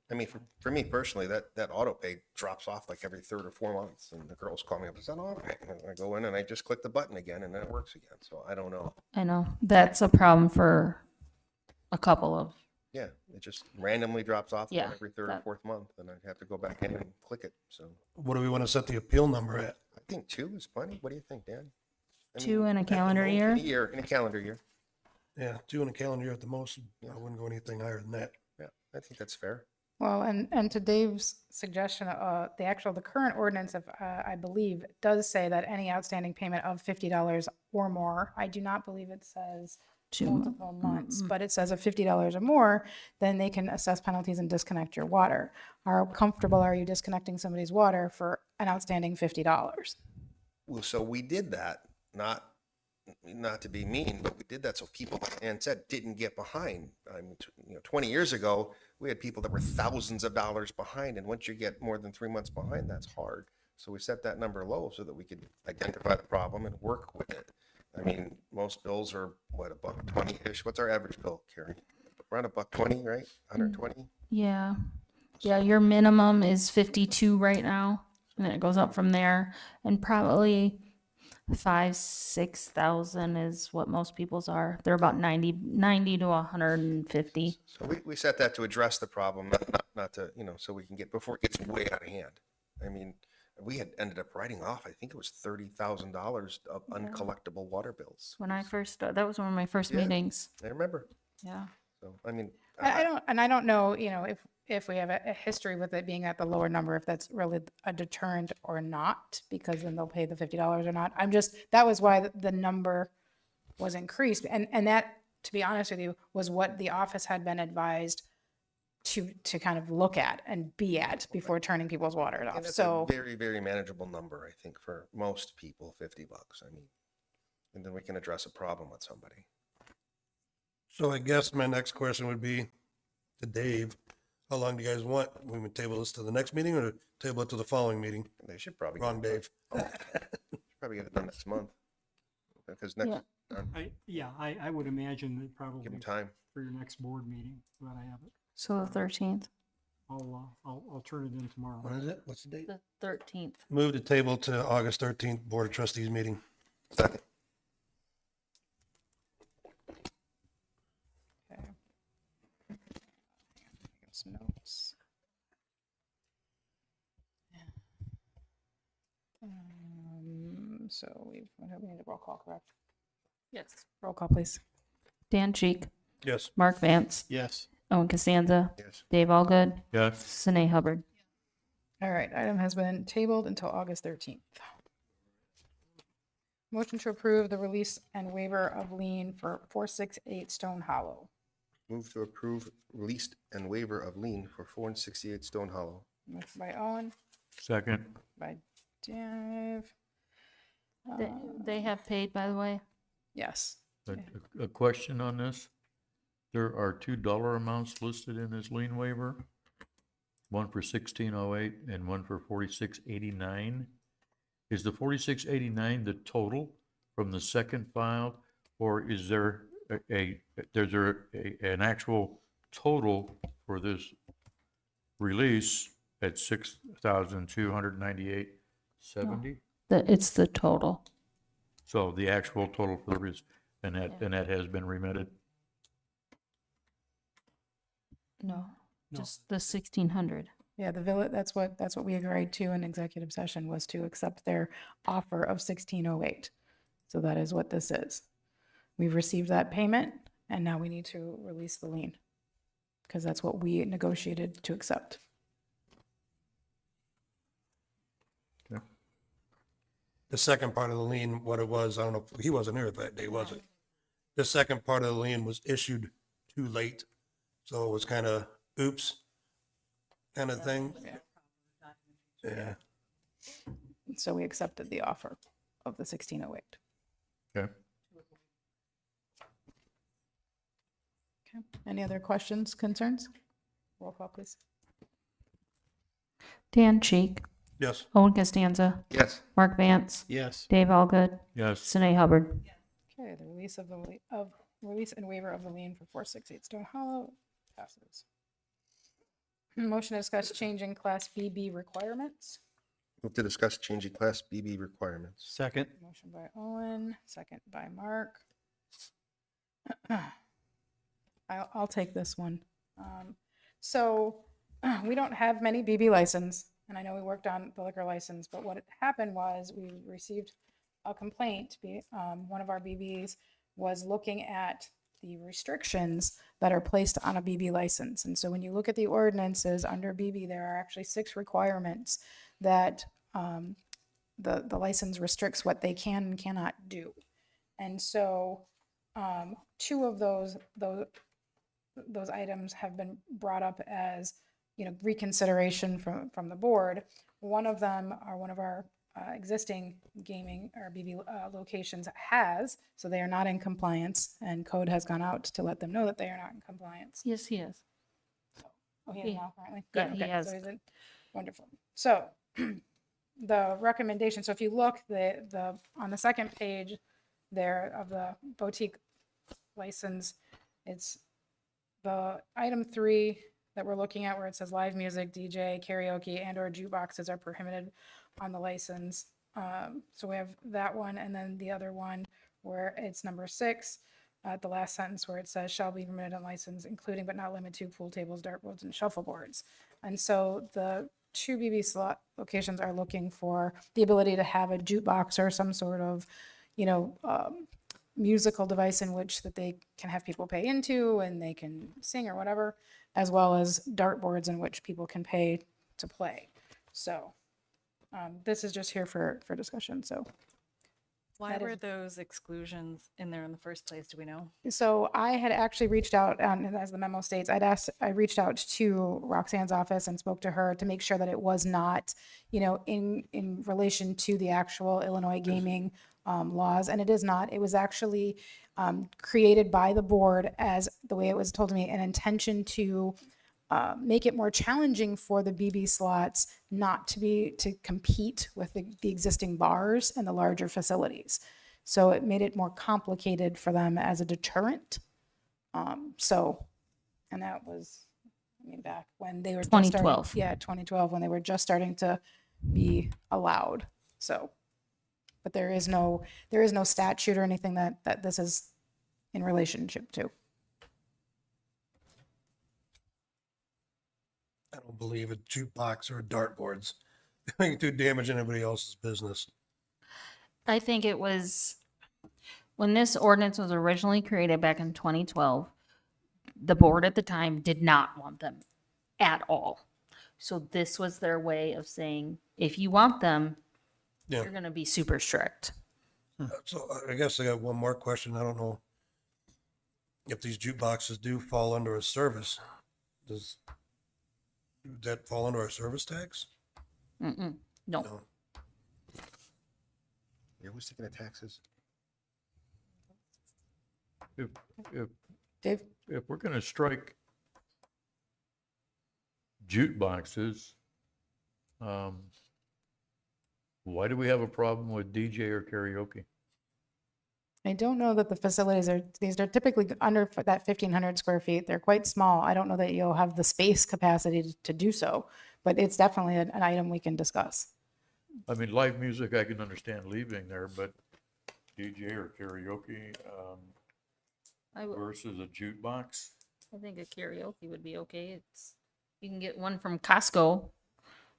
Speaker 4: I mean, for me personally, that auto pay drops off like every 3 or 4 months, and the girls call me up, is that auto pay? And I go in and I just click the button again, and then it works again. So I don't know.
Speaker 3: I know, that's a problem for a couple of,
Speaker 4: Yeah, it just randomly drops off
Speaker 3: Yeah,
Speaker 4: every 3rd or
Speaker 3: that-
Speaker 4: 4th month, and I have to go back in and click it. So
Speaker 1: What do we want to set the appeal number at?
Speaker 4: I think 2 is plenty. What do you think, Dan? I
Speaker 3: 2 in a
Speaker 4: at the
Speaker 3: calendar
Speaker 4: most,
Speaker 3: year.
Speaker 4: in a calendar year.
Speaker 1: Yeah, 2 in a calendar year at the most. I wouldn't go anything higher than that.
Speaker 4: Yeah, I think that's fair.
Speaker 2: Well, and to Dave's suggestion, the current ordinance of, I believe, does say that any outstanding payment of $50 or more, I do not believe it says multiple months, but it says of $50 or more, then they can assess penalties and disconnect your water. How comfortable are you disconnecting somebody's water for an outstanding $50?
Speaker 4: Well, so we did that, not to be mean, but we did that so people, like Ann said, didn't get behind. I mean, 20 years ago, we had people that were thousands of dollars behind, and once you get more than 3 months behind, that's hard. So we set that number low so that we could identify the problem and work with it. I mean, most bills are what, $1.20-ish. What's our average bill, Carrie? Around $1.20, right? 120.
Speaker 3: Yeah. Yeah, your minimum is 52 right now, and then it goes up from there. And probably 5,000-6,000 is what most people's are. They're about 90 to 150.
Speaker 4: So we set that to address the problem, not to, so we can get, before it gets way out of hand. I mean, we had ended up writing off, I think it was $30,000 of uncollectible water bills.
Speaker 3: When I first, that was one of my first
Speaker 4: Yeah.
Speaker 3: meetings.
Speaker 4: I remember.
Speaker 3: Yeah.
Speaker 4: So, I mean,
Speaker 2: I don't know, if we have a history with it being at the lower number, if that's really a deterrent or not, because then they'll pay the $50 or not. That was why the number was increased. And that, to be honest with you, was what the office had been advised to kind of look at and be at before turning people's water
Speaker 4: and
Speaker 2: off.
Speaker 4: that's
Speaker 2: So,
Speaker 4: a very, very manageable number, I think, for most people, $50. I mean, and then we can address a problem with somebody.
Speaker 1: So I guess my next question would be to Dave. How long do you guys want? We would table this to the next meeting or table it to the following meeting?
Speaker 4: They should probably.
Speaker 1: Wrong, Dave.
Speaker 4: Probably get it done next month. Because next,
Speaker 7: I would imagine that probably
Speaker 4: give them time.
Speaker 7: for your next board meeting, that I have it.
Speaker 3: So the 13th.
Speaker 7: I'll turn it in tomorrow.
Speaker 1: When is it? What's the date?
Speaker 3: The 13th.
Speaker 1: Move the table to August 13th, Board of Trustees meeting.
Speaker 4: Second.
Speaker 2: okay. Some notes. So we need a roll call, correct?
Speaker 3: Yes.
Speaker 2: Roll call, please.
Speaker 3: Dan Cheek,
Speaker 1: Yes.
Speaker 3: Mark Vance,
Speaker 8: Yes.
Speaker 3: Owen Costanza,
Speaker 4: Yes.
Speaker 3: Dave Allgood,
Speaker 5: Yes.
Speaker 3: Sine Hubbard.
Speaker 2: All right, item has been tabled until August 13th. Motion to approve the release and waiver of lien for 468 Stone Hollow.
Speaker 4: Move to approve released and waiver of lien for 468 Stone Hollow.
Speaker 2: Moved by Owen,
Speaker 5: Second.
Speaker 2: by Dave.
Speaker 3: They have paid, by the way.
Speaker 2: Yes.
Speaker 5: A question on this. There are $2 amounts listed in this lien waiver. One for 1608 and one for 4689. Is the 4689 the total from the second filed, or is there an actual total for this release at 6,298.70?
Speaker 3: It's the total.
Speaker 5: So the actual total for the release, and that has been remitted?
Speaker 3: No, just the 1,600.
Speaker 2: Yeah, the village, that's what we agreed to in executive session, was to accept their offer of 1608. So that is what this is. We've received that payment and now we need to release the lien because that's what we negotiated to accept.
Speaker 1: The second part of the lien, what it was, I don't know, he wasn't here that day, was it? The second part of the lien was issued too late. So it was kind of oops kind of thing. Yeah.
Speaker 2: So we accepted the offer of the 1608.
Speaker 5: Okay.
Speaker 2: Okay. Any other questions, concerns? Roll call, please.
Speaker 3: Dan Cheek,
Speaker 1: Yes.
Speaker 3: Owen Costanza,
Speaker 4: Yes.
Speaker 3: Mark Vance,
Speaker 8: Yes.
Speaker 3: Dave Allgood,
Speaker 5: Yes.
Speaker 3: Sine Hubbard.
Speaker 2: Okay, the release of release and waiver of the lien for 468 Stone Hollow passes. Motion to discuss changing Class BB requirements.
Speaker 4: Move to discuss changing Class BB requirements.
Speaker 8: Second.
Speaker 2: Motion by Owen, second by Mark. I'll take this one. So we don't have many BB license, and I know we worked on the liquor license, but what happened was we received a complaint. One of our BBs was looking at the restrictions that are placed on a BB license. And so when you look at the ordinances under BB, there are actually 6 requirements that the license restricts what they can and cannot do. And so 2 of those items have been brought up as, reconsideration from the board. One of them are one of our existing gaming or BB locations has, so they are not in compliance, and code has gone out to let them know that they are not in compliance.
Speaker 3: Yes, he is.
Speaker 2: Oh, he is
Speaker 3: He-
Speaker 2: now currently?
Speaker 3: yeah,
Speaker 2: Good,
Speaker 3: he
Speaker 2: okay,
Speaker 3: has.
Speaker 2: so he's in, wonderful. So the recommendation, so if you look on the second page there of the boutique license, it's the item 3 that we're looking at where it says live music, DJ, karaoke, and or jukeboxes are prohibited on the license. So we have that one, and then the other one where it's number 6, at the last sentence where it says shall be permitted on license, including but not limited to pool tables, dartboards, and shuffleboards. And so the 2 BB slot locations are looking for the ability to have a jukebox or some sort of, musical device in which that they can have people pay into and they can sing or whatever, as well as dartboards in which people can pay to play. So this is just here for discussion. So
Speaker 6: Why
Speaker 2: That
Speaker 6: were
Speaker 2: is-
Speaker 6: those exclusions in there in the first place? Do we know?
Speaker 2: I had actually reached out, and as the memo states, I reached out to Roxanne's office and spoke to her to make sure that it was not, in relation to the actual Illinois gaming laws, and it is not. It was actually created by the board as the way it was told to me, an intention to make it more challenging for the BB slots not to compete with the existing bars and the larger facilities. So it made it more complicated for them as a deterrent. And that was, back when they were just starting-
Speaker 3: 2012.
Speaker 2: Yeah, 2012, when they were just starting to be allowed. So, but there is no statute or anything that this is in relationship to.
Speaker 1: I don't believe a jukebox or dartboards going to damage anybody else's business.
Speaker 3: I think it was when this ordinance was originally created back in 2012, the board at the time did not want them at all. So this was their way of saying, if you want them,
Speaker 1: Yeah.
Speaker 3: you're going to be super strict.
Speaker 1: So I guess I got one more question. I don't know if these jukeboxes do fall under a service. Does that fall under our service tax?
Speaker 3: No.
Speaker 1: No.
Speaker 4: Yeah, who's taking the taxes?
Speaker 5: If,
Speaker 2: Dave?
Speaker 5: if we're gonna strike jukeboxes, why do we have a problem with DJ or karaoke?
Speaker 2: I don't know that the facilities these are typically under that 1,500 square feet. They're quite small. I don't know that you'll have the space capacity to do so, but it's definitely an item we can discuss.
Speaker 5: I mean, live music, I can understand leaving there, but DJ or karaoke,
Speaker 3: I
Speaker 5: versus a jukebox?
Speaker 3: think a karaoke would be okay. It's, You can get one from Costco.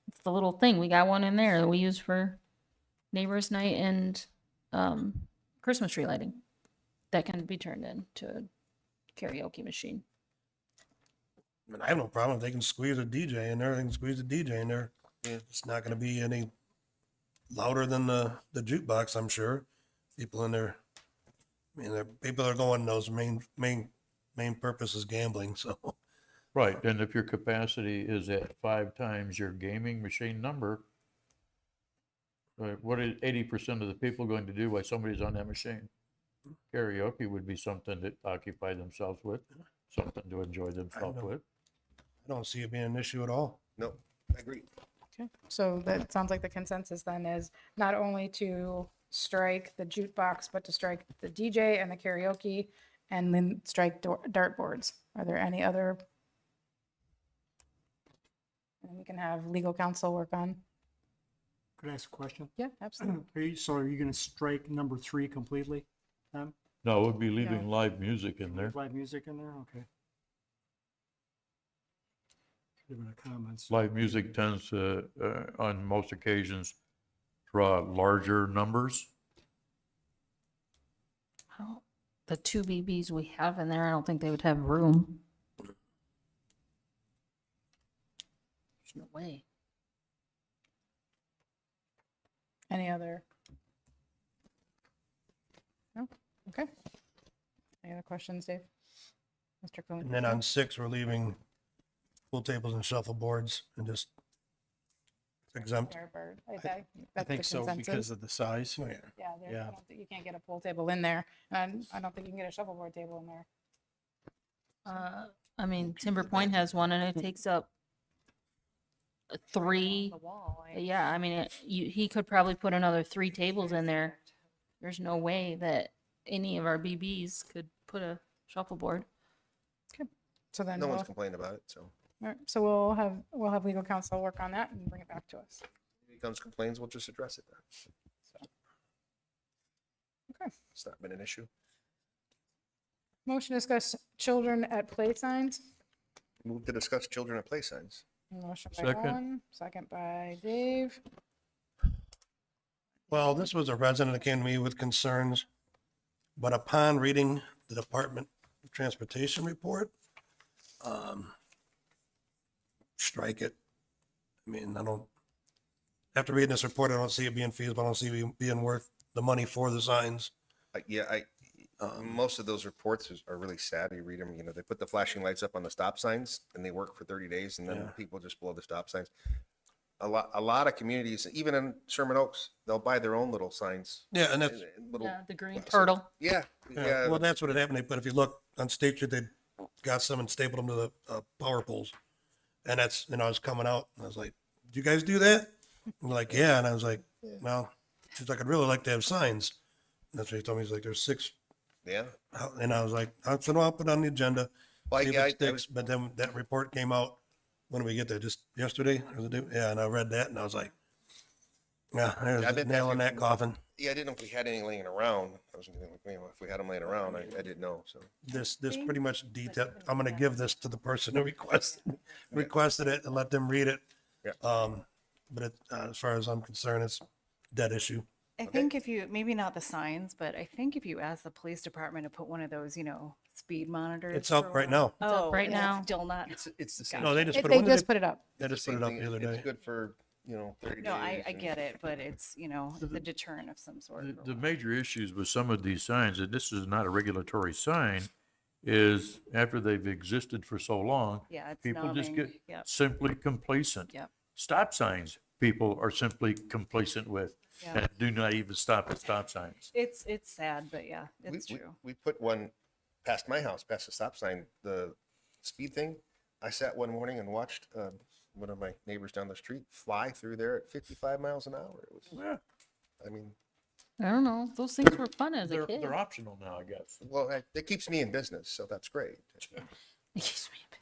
Speaker 3: It's the little thing. We got one in there that we use for neighbors' night and Christmas tree lighting. That can be turned into a karaoke machine.
Speaker 1: I mean, I have no problem if they can squeeze a DJ in there, they can squeeze a DJ in there.
Speaker 4: Yeah.
Speaker 1: It's not gonna be any louder than the jukebox, I'm sure. People in there, I mean, people are going, those main purpose is gambling, so.
Speaker 5: Right, and if your capacity is at 5 times your gaming machine number, what is 80% of the people going to do while somebody's on that machine? Karaoke would be something to occupy themselves with, something to enjoy themselves
Speaker 1: know.
Speaker 5: with.
Speaker 1: I don't see it being an issue at all.
Speaker 4: No, I agree.
Speaker 2: Okay, so that sounds like the consensus then is not only to strike the jukebox, but to strike the DJ and the karaoke, and then strike dartboards. Are there any other? And we can have legal counsel work on.
Speaker 7: Could I ask a question?
Speaker 2: Yeah, absolutely.
Speaker 7: Are you going to strike number 3 completely?
Speaker 5: No, it would be leaving live music in there.
Speaker 7: Live music in there? Okay. Should have been a comments.
Speaker 5: Live music tends to, on most occasions, draw larger numbers.
Speaker 3: Oh, the 2 BBs we have in there, I don't think they would have room. There's no way.
Speaker 2: Any other? No? Okay. Any other questions, Dave? Mr. Cohen?
Speaker 1: And then on 6, we're leaving pool tables and shuffleboards and just exempt.
Speaker 2: I
Speaker 9: think so because of the size.
Speaker 1: Oh, yeah.
Speaker 2: Yeah, I
Speaker 9: yeah.
Speaker 2: don't think you can't get a pool table in there, and I don't think you can get a shuffleboard table in there.
Speaker 3: I mean, Timber Point has one and it takes up 3.
Speaker 6: The wall.
Speaker 3: Yeah, I mean, he could probably put another 3 tables in there. There's no way that any of our BBs could put a shuffleboard.
Speaker 2: So then,
Speaker 4: No
Speaker 2: we'll,
Speaker 4: one's complained about it, so.
Speaker 2: all right, so we'll have legal counsel work on that and bring it back to us.
Speaker 4: If he comes complains, we'll just address it then.
Speaker 2: Okay.
Speaker 4: It's not been an issue.
Speaker 2: Motion to discuss children at play signs.
Speaker 4: Move to discuss children at play signs.
Speaker 2: Motion by
Speaker 5: Second.
Speaker 2: Owen, second by Dave.
Speaker 1: Well, this was a resident that came to me with concerns, but upon reading the Department of Transportation report, strike it. I mean, after reading this report, I don't see it being feasible. I don't see it being worth the money for the signs.
Speaker 4: Most of those reports are really sad. You read them, they put the flashing lights up on the stop signs and they work for 30 days and then
Speaker 1: Yeah.
Speaker 4: people just blow the stop signs. A lot of communities, even in Sherman Oaks, they'll buy their own little signs.
Speaker 1: Yeah, and that's,
Speaker 4: Little,
Speaker 3: Yeah, the green turtle.
Speaker 4: yeah,
Speaker 1: yeah, well, that's what had happened. But if you look on State Street, they got some and stapled them to the power poles. And that's, I was coming out and I was like, do you guys do that? And they're like, yeah. And I was like, well, she's like, I'd really like to have signs. And that's what he told me. He's like, there's 6.
Speaker 4: yeah.
Speaker 1: And I was like, I said, well, I'll put it on the agenda.
Speaker 4: Well,
Speaker 1: See if
Speaker 4: I
Speaker 1: it sticks. But then that report came out. When did we get there? Just yesterday or the day? Yeah. And I read that and I was like, yeah,
Speaker 4: I
Speaker 1: there's
Speaker 4: bet
Speaker 1: nail in
Speaker 4: that-
Speaker 1: that coffin.
Speaker 4: Yeah, I didn't know if we had any laying around. I was thinking, if we had them laying around, I didn't know. So
Speaker 1: This pretty much detail, I'm gonna give this to the person who requested it and let them read it.
Speaker 4: Yeah.
Speaker 1: But as far as I'm concerned, it's a dead issue.
Speaker 6: I think if you, maybe not the signs, but I think if you ask the police department to put one of those, speed monitors.
Speaker 1: It's up
Speaker 6: for
Speaker 1: right
Speaker 6: a
Speaker 1: now.
Speaker 6: while-
Speaker 3: up right
Speaker 6: it's
Speaker 3: now.
Speaker 6: Still not.
Speaker 4: it's the same.
Speaker 1: No, they just put it,
Speaker 2: They
Speaker 1: when did
Speaker 2: just put it up.
Speaker 1: they just put
Speaker 4: same
Speaker 1: it up
Speaker 4: thing.
Speaker 1: the other
Speaker 4: It's
Speaker 1: day.
Speaker 4: good for 30
Speaker 6: No, I
Speaker 4: days.
Speaker 6: get it, but it's, the deterrent of some sort.
Speaker 5: The major issues with some of these signs, and this is not a regulatory sign, is after they've existed for so long,
Speaker 6: Yeah, it's
Speaker 5: people just
Speaker 6: numbing.
Speaker 5: get
Speaker 6: Yep.
Speaker 5: simply complacent.
Speaker 6: Yep.
Speaker 5: Stop signs, people are simply complacent with
Speaker 6: Yeah.
Speaker 5: and do not even stop at stop signs.
Speaker 6: It's sad, but yeah, it's true.
Speaker 4: We put one past my house, past the stop sign, the speed thing. I sat one morning and watched one of my neighbors down the street fly through there at 55 miles an hour. It was,
Speaker 5: Yeah,
Speaker 4: I mean,
Speaker 3: I don't know. Those things were fun as a
Speaker 5: they're,
Speaker 3: kid.
Speaker 5: they're optional now, I guess.
Speaker 4: well, it keeps me in business, so that's great.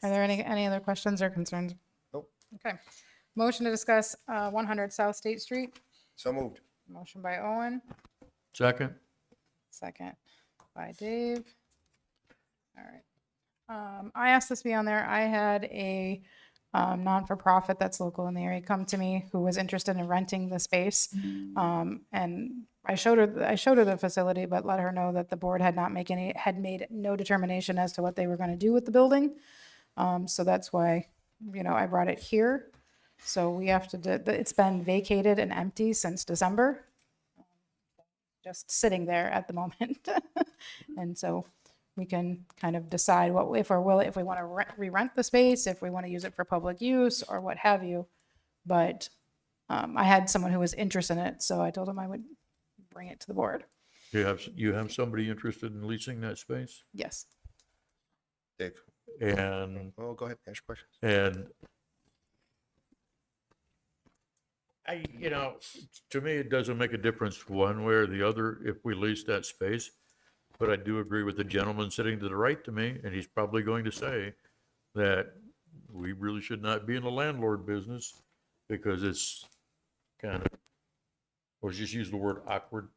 Speaker 2: Are there any other questions or concerns?
Speaker 4: Nope.
Speaker 2: Okay. Motion to discuss 100 South State Street.
Speaker 4: So moved.
Speaker 2: Motion by Owen,
Speaker 5: Second,
Speaker 2: second by Dave. All right. I asked this to be on there. I had a non-for-profit that's local in the area come to me who was interested in renting the space. And I showed her the facility, but let her know that the board had made no determination as to what they were going to do with the building. So that's why, I brought it here. So we have to, it's been vacated and empty since December. Just sitting there at the moment. And so we can kind of decide if we want to re-rent the space, if we want to use it for public use or what have you. But I had someone who was interested in it, so I told him I would bring it to the board.
Speaker 5: You have somebody interested in leasing that space?
Speaker 2: Yes.
Speaker 4: Dave,
Speaker 5: And,
Speaker 4: oh, go ahead, ask your questions.
Speaker 5: and to me, it doesn't make a difference one way or the other if we lease that space. But I do agree with the gentleman sitting to the right to me, and he's probably going to say that we really should not be in the landlord business because it's kind of, or just use the word awkward.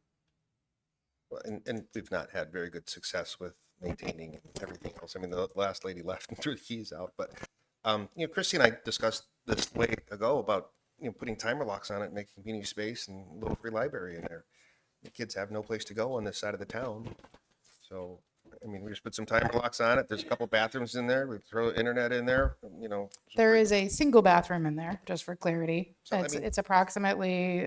Speaker 4: Well, and we've not had very good success with maintaining and everything else. I mean, the last lady left and threw the keys out, but, Christy and I discussed this way ago about, putting timer locks on it, making community space and a little free library in there. The kids have no place to go on this side of the town. So, I mean, we just put some timer locks on it. There's a couple bathrooms in there. We throw internet in there,
Speaker 2: There is a single bathroom in there, just for clarity.
Speaker 4: So, I
Speaker 2: It's,
Speaker 4: mean-
Speaker 2: it's approximately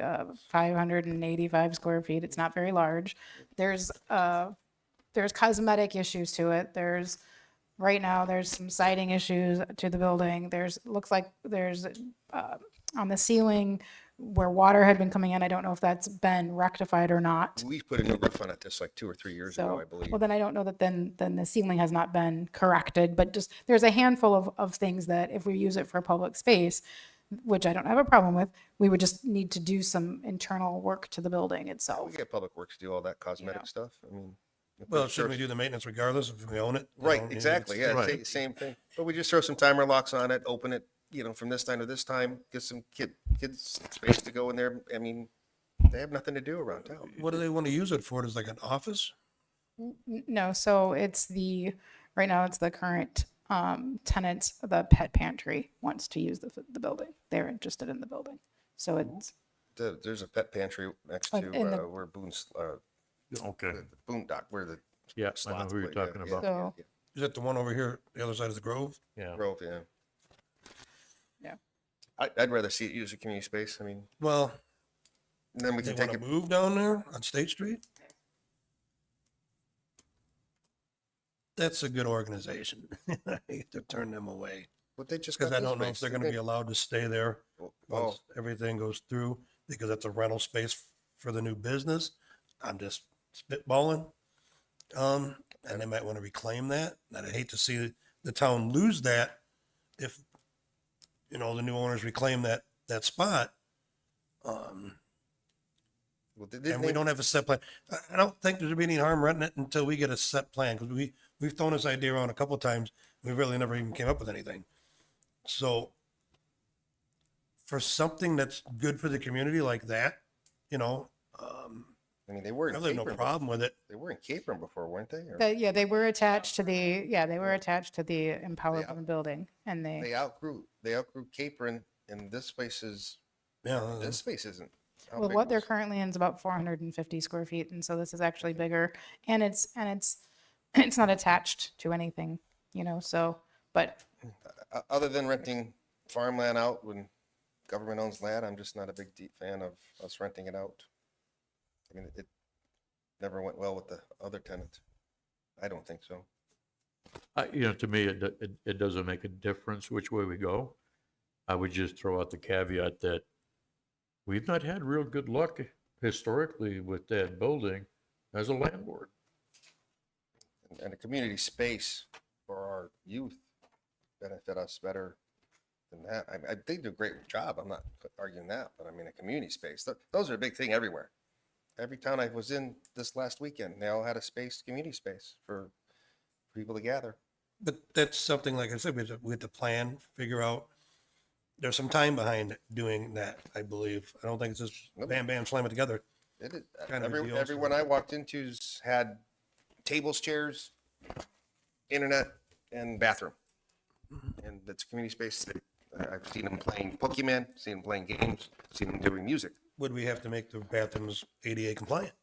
Speaker 2: 585 square feet. It's not very large. There's cosmetic issues to it. Right now, there's some siding issues to the building. Looks like there's on the ceiling where water had been coming in. I don't know if that's been rectified or not.
Speaker 4: We put a new roof on it just like 2 or 3 years ago, I believe.
Speaker 2: Well, then I don't know that then the ceiling has not been corrected, but just, there's a handful of things that if we use it for public space, which I don't have a problem with, we would just need to do some internal work to the building itself.
Speaker 4: We get Public Works to do all that cosmetic stuff. I mean.
Speaker 1: Well, shouldn't we do the maintenance regardless if we own it?
Speaker 4: Right, exactly. Yeah,
Speaker 5: Right.
Speaker 4: same thing. But we just throw some timer locks on it, open it, from this time to this time, get some kids space to go in there. I mean, they have nothing to do around town.
Speaker 1: What do they want to use it for? Is like an office?
Speaker 2: No, so right now it's the current tenants, the pet pantry wants to use the building. They're interested in the building. So it's,
Speaker 4: There's a pet pantry next to
Speaker 2: In the-
Speaker 4: where Boone's,
Speaker 5: Okay.
Speaker 4: the Boondock, where the
Speaker 5: Yeah, I know
Speaker 4: slots
Speaker 5: who you're
Speaker 4: play. Yeah,
Speaker 5: talking
Speaker 4: yeah,
Speaker 5: about.
Speaker 2: So-
Speaker 4: yeah,
Speaker 1: Is that the one over here, the other side of the Grove?
Speaker 5: Yeah.
Speaker 4: Grove, yeah.
Speaker 2: Yeah.
Speaker 4: I'd rather see it use a community space. I mean,
Speaker 1: Well,
Speaker 4: and then we
Speaker 1: they
Speaker 4: can
Speaker 1: want
Speaker 4: take
Speaker 1: to
Speaker 4: it.
Speaker 1: move down there on State Street? That's a good organization. I hate to turn them away
Speaker 4: But they just
Speaker 1: because
Speaker 4: got
Speaker 1: I
Speaker 4: this
Speaker 1: don't know if
Speaker 4: space,
Speaker 1: they're
Speaker 4: didn't
Speaker 1: going to
Speaker 4: they?
Speaker 1: be allowed to stay there
Speaker 4: Oh,
Speaker 1: once everything goes through because that's a rental space for the new business. I'm just spitballing. And they might want to reclaim that. And I hate to see the town lose that if, the new owners reclaim that spot.
Speaker 4: well, didn't
Speaker 1: And we
Speaker 4: they-
Speaker 1: don't have a set plan. I don't think there'd be any harm renting it until we get a set plan because we've thrown this idea around a couple of times. We really never even came up with anything. So for something that's good for the community like that,
Speaker 4: I mean, they were
Speaker 1: I
Speaker 4: in
Speaker 1: really have no
Speaker 4: Capron.
Speaker 1: problem with it.
Speaker 4: They were in Capron before, weren't they? Or
Speaker 2: they were attached to the Empower
Speaker 4: Yeah.
Speaker 2: building and
Speaker 4: they outgrew Capron, and this space is
Speaker 1: Yeah.
Speaker 4: this space isn't. How
Speaker 2: well,
Speaker 4: big
Speaker 2: what they're
Speaker 4: was-
Speaker 2: currently in is about 450 square feet. And so this is actually bigger and it's it's not attached to anything, but
Speaker 4: Other than renting farmland out when government owns land, I'm just not a big deep fan of us renting it out. I mean, it never went well with the other tenants. I don't think so.
Speaker 5: To me, it doesn't make a difference which way we go. I would just throw out the caveat that we've not had real good luck historically with that building as a landlord.
Speaker 4: And a community space for our youth benefit us better than that. I think they do a great job. I'm not arguing that, but I mean, a community space, those are a big thing everywhere. Every town I was in this last weekend, they all had a space, community space for people to gather.
Speaker 1: But that's something, like I said, we have to plan, figure out. There's some time behind doing that, I believe. I don't think it's just bam, bam, slam it together.
Speaker 4: It is,
Speaker 1: Kind of a deal,
Speaker 4: everyone
Speaker 1: so-
Speaker 4: I walked into's had tables, chairs, internet, and bathroom. And that's community space. I've seen them playing Pokemon, seen them playing games, seen them doing music.
Speaker 1: Would we have to make the bathrooms ADA compliant?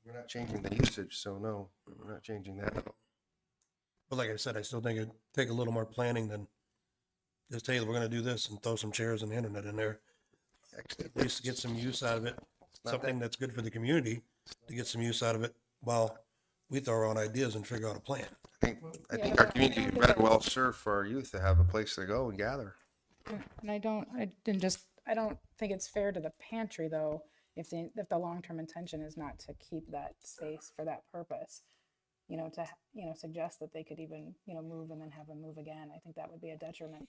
Speaker 4: We're not changing the usage, so no, we're not changing that at all.
Speaker 1: But like I said, I still think it'd take a little more planning than just, hey, we're gonna do this and throw some chairs and the internet in there. Actually, at least get some use out of it, something that's good for the community, to get some use out of it while we throw our own ideas and figure out a plan.
Speaker 4: I think our community is rather well served for our youth to have a place to go and gather.
Speaker 2: And I don't think it's fair to the pantry though, if the long-term intention is not to keep that space for that purpose. Suggest that they could even, move and then have them move again. I think that would be a detriment.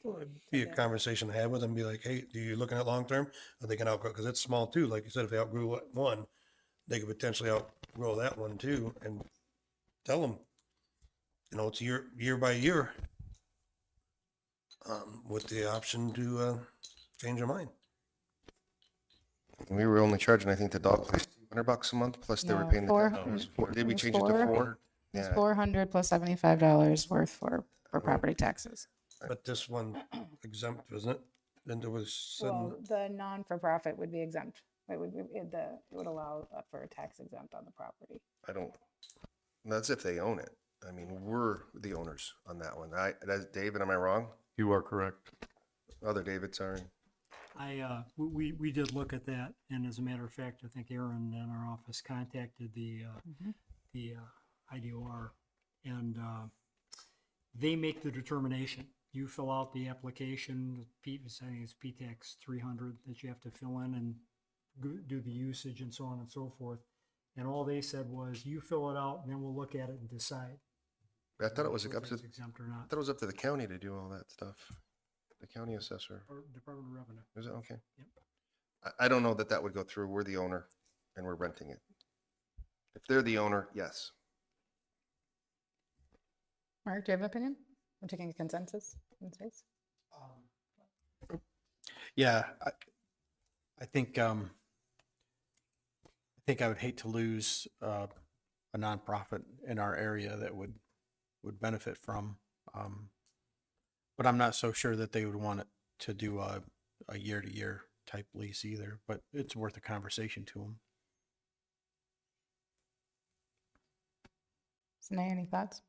Speaker 1: Be a conversation to have with them, be like, hey, do you looking at long-term? Are they gonna outgrow, because it's small too, like you said, if they outgrew one, they could potentially outgrow that one too, and tell them, it's year by year, with the option to, change their mind.
Speaker 4: We were only charging, I think, the dog place $100 a month, plus they were
Speaker 2: No,
Speaker 4: paying the.
Speaker 2: four-
Speaker 4: It was four. Did we
Speaker 2: it was
Speaker 4: change it to
Speaker 2: four.
Speaker 4: 4?
Speaker 2: It's
Speaker 4: Yeah,
Speaker 2: $400 plus $75 worth for property taxes.
Speaker 1: But this one exempt, wasn't it? Then there was,
Speaker 2: Well, the non-for-profit would be exempt. It would allow for a tax exempt on the property.
Speaker 4: I don't, that's if they own it. I mean, we're the owners on that one. That's David, am I wrong?
Speaker 5: You are correct.
Speaker 4: Other David, sorry.
Speaker 7: We did look at that, and as a matter of fact, I think Aaron in our office contacted the IDOR, and they make the determination. You fill out the application, saying it's PTAX 300 that you have to fill in and do the usage and so on and so forth. And all they said was, you fill it out, and then we'll look at it and decide
Speaker 4: I thought it was
Speaker 7: whether
Speaker 4: up to,
Speaker 7: it's exempt or
Speaker 4: I
Speaker 7: not,
Speaker 4: thought it was up to the county to do all that stuff. The county assessor.
Speaker 7: or Department of Revenue.
Speaker 4: Is it? Okay.
Speaker 7: Yep.
Speaker 4: I don't know that would go through. We're the owner and we're renting it. If they're the owner, yes.
Speaker 2: Mark, do you have an opinion? We're taking a consensus in space.
Speaker 9: Yeah, I think I would hate to lose a nonprofit in our area that would benefit from. But I'm not so sure that they would want it to do a year-to-year type lease either, but it's worth a conversation to them.
Speaker 2: Sine, any thoughts?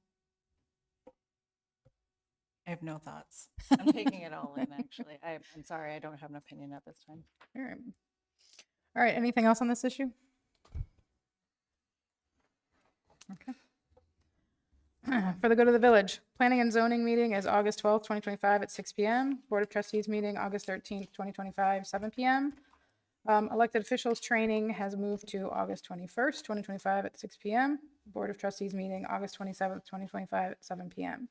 Speaker 6: I have no thoughts. I'm taking it all in, actually. I'm sorry, I don't have an opinion at this time.
Speaker 2: All right. All right, anything else on this issue? Okay. For the good of the village, planning and zoning meeting is August 12th, 2025 at 6 PM. Board of Trustees meeting, August 13th, 2025, 7 PM. Elected officials training has moved to August 21st, 2025 at 6 PM. Board of Trustees meeting, August 27th, 2025 at 7 PM.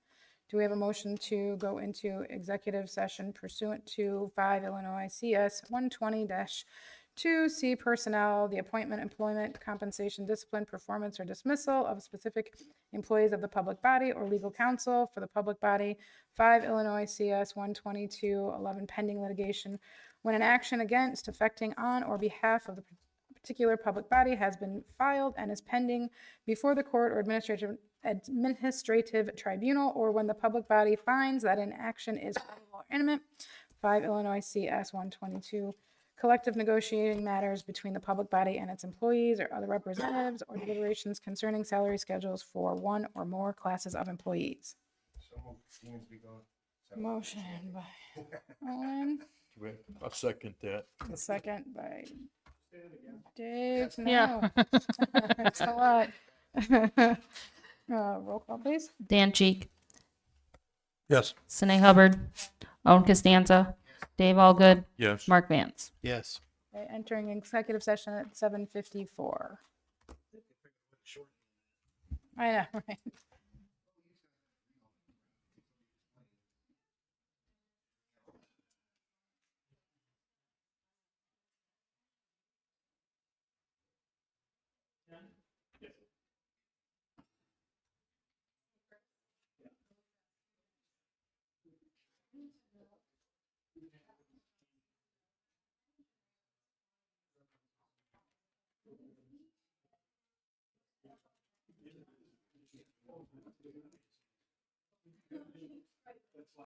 Speaker 2: Do we have a motion to go into executive session pursuant to 5 Illinois CS 120-2C personnel, the appointment, employment, compensation, discipline, performance, or dismissal of specific employees of the public body or legal counsel for the public body, 5 Illinois CS 122-11 pending litigation, when an action against, affecting, on, or behalf of the particular public body has been filed and is pending before the court or administrative tribunal, or when the public body finds that an action is or imminent. 5 Illinois CS 122, collective negotiating matters between the public body and its employees or other representatives, or deliberations concerning salary schedules for one or more classes of employees. Motion by Owen,
Speaker 5: I'll second that.
Speaker 2: a second by Dave.
Speaker 3: Yeah.
Speaker 2: No. It's a lot. Roll call, please.
Speaker 3: Dan Cheek,
Speaker 1: yes.
Speaker 3: Sine Hubbard, Owen Costanza, Dave Allgood,
Speaker 5: Yes.
Speaker 3: Mark Vance.
Speaker 9: Yes.
Speaker 2: Okay, entering executive session at 7:54. I know, right?